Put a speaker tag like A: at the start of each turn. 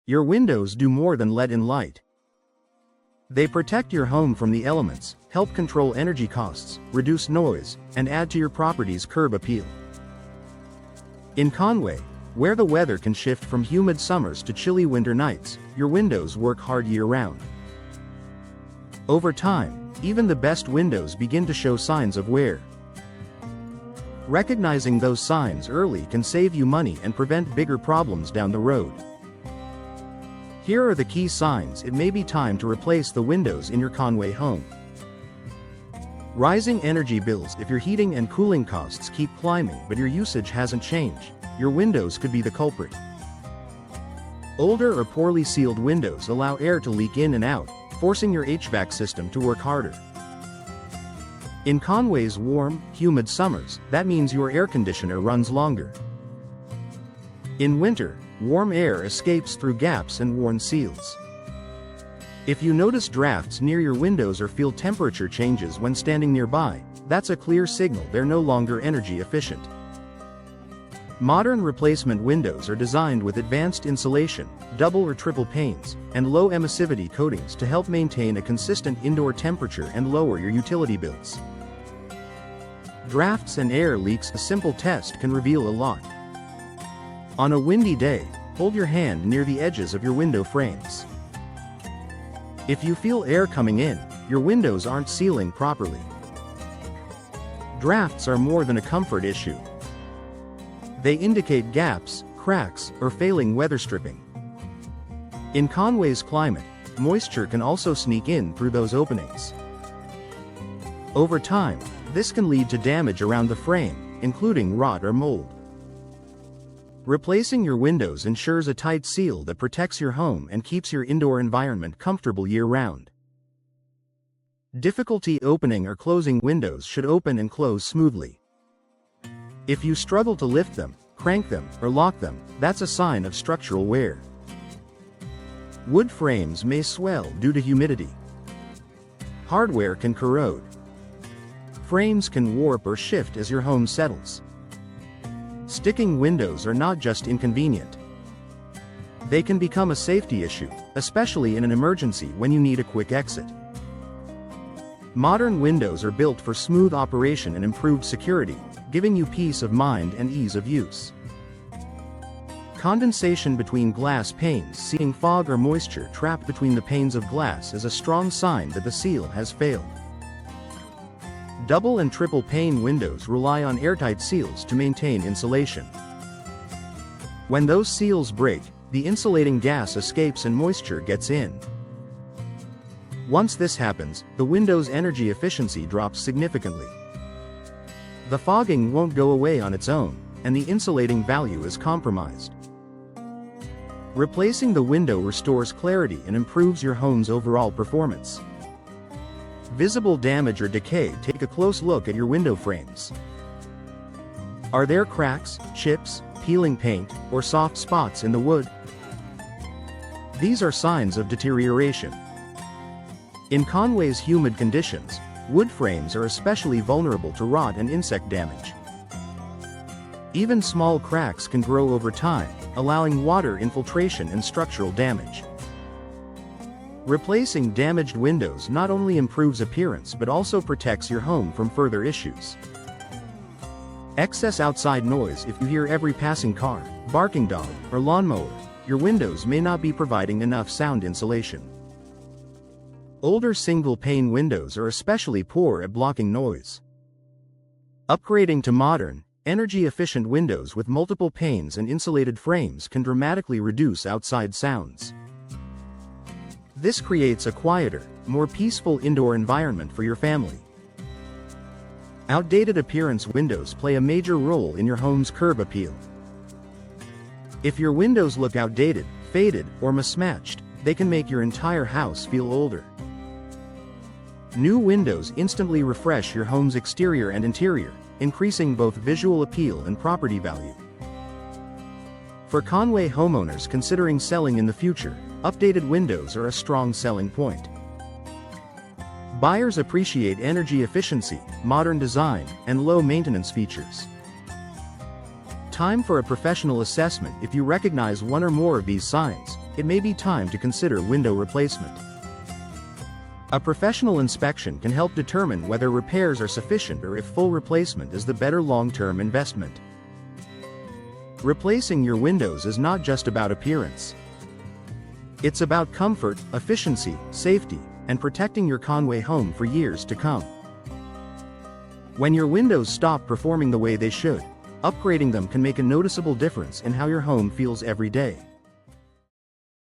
A: Your windows do more than let in light. They protect your home from the elements, help control energy costs, reduce noise, and add to your property's curb appeal. In Conway, where the weather can shift from humid summers to chilly winter nights, your windows work hard year-round. Over time, even the best windows begin to show signs of wear. Recognizing those signs early can save you money and prevent bigger problems down the road. Here are the key signs it may be time to replace the windows in your Conway home. Rising energy bills. If your heating and cooling costs keep climbing but your usage hasn't changed, your windows could be the culprit. Older or poorly sealed windows allow air to leak in and out, forcing your HVAC system to work harder. In Conway's warm, humid summers, that means your air conditioner runs longer. In winter, warm air escapes through gaps and worn seals. If you notice drafts near your windows or feel temperature changes when standing nearby, that's a clear signal they're no longer energy efficient. Modern replacement windows are designed with advanced insulation, double or triple panes, and low emissivity coatings to help maintain a consistent indoor temperature and lower your utility bills. Drafts and air leaks. A simple test can reveal a lot. On a windy day, hold your hand near the edges of your window frames. If you feel air coming in, your windows aren't sealing properly. Drafts are more than a comfort issue. They indicate gaps, cracks, or failing weather stripping. In Conway's climate, moisture can also sneak in through those openings. Over time, this can lead to damage around the frame, including rot or mold. Replacing your windows ensures a tight seal that protects your home and keeps your indoor environment comfortable year-round. Difficulty opening or closing windows. Should open and close smoothly. If you struggle to lift them, crank them, or lock them, that's a sign of structural wear. Wood frames may swell due to humidity. Hardware can corrode. Frames can warp or shift as your home settles. Sticking windows are not just inconvenient. They can become a safety issue, especially in an emergency when you need a quick exit. Modern windows are built for smooth operation and improved security, giving you peace of mind and ease of use. Condensation between glass panes. Seeing fog or moisture trapped between the panes of glass is a strong sign that the seal has failed. Double and triple pane windows rely on airtight seals to maintain insulation. When those seals break, the insulating gas escapes and moisture gets in. Once this happens, the window's energy efficiency drops significantly. The fogging won't go away on its own, and the insulating value is compromised. Replacing the window restores clarity and improves your home's overall performance. Visible damage or decay. Take a close look at your window frames. Are there cracks, chips, peeling paint, or soft spots in the wood? These are signs of deterioration. In Conway's humid conditions, wood frames are especially vulnerable to rot and insect damage. Even small cracks can grow over time, allowing water infiltration and structural damage. Replacing damaged windows not only improves appearance but also protects your home from further issues. Excess outside noise. If you hear every passing car, barking dog, or lawnmower, your windows may not be providing enough sound insulation. Older single-pane windows are especially poor at blocking noise. Upgrading to modern, energy-efficient windows with multiple panes and insulated frames can dramatically reduce outside sounds. This creates a quieter, more peaceful indoor environment for your family. Outdated appearance. Windows play a major role in your home's curb appeal. If your windows look outdated, faded, or mismatched, they can make your entire house feel older. New windows instantly refresh your home's exterior and interior, increasing both visual appeal and property value. For Conway homeowners considering selling in the future, updated windows are a strong selling point. Buyers appreciate energy efficiency, modern design, and low maintenance features. Time for a professional assessment. If you recognize one or more of these signs, it may be time to consider window replacement. A professional inspection can help determine whether repairs are sufficient or if full replacement is the better long-term investment. Replacing your windows is not just about appearance. It's about comfort, efficiency, safety, and protecting your Conway home for years to come. When your windows stop performing the way they should, upgrading them can make a noticeable difference in how your home feels every day.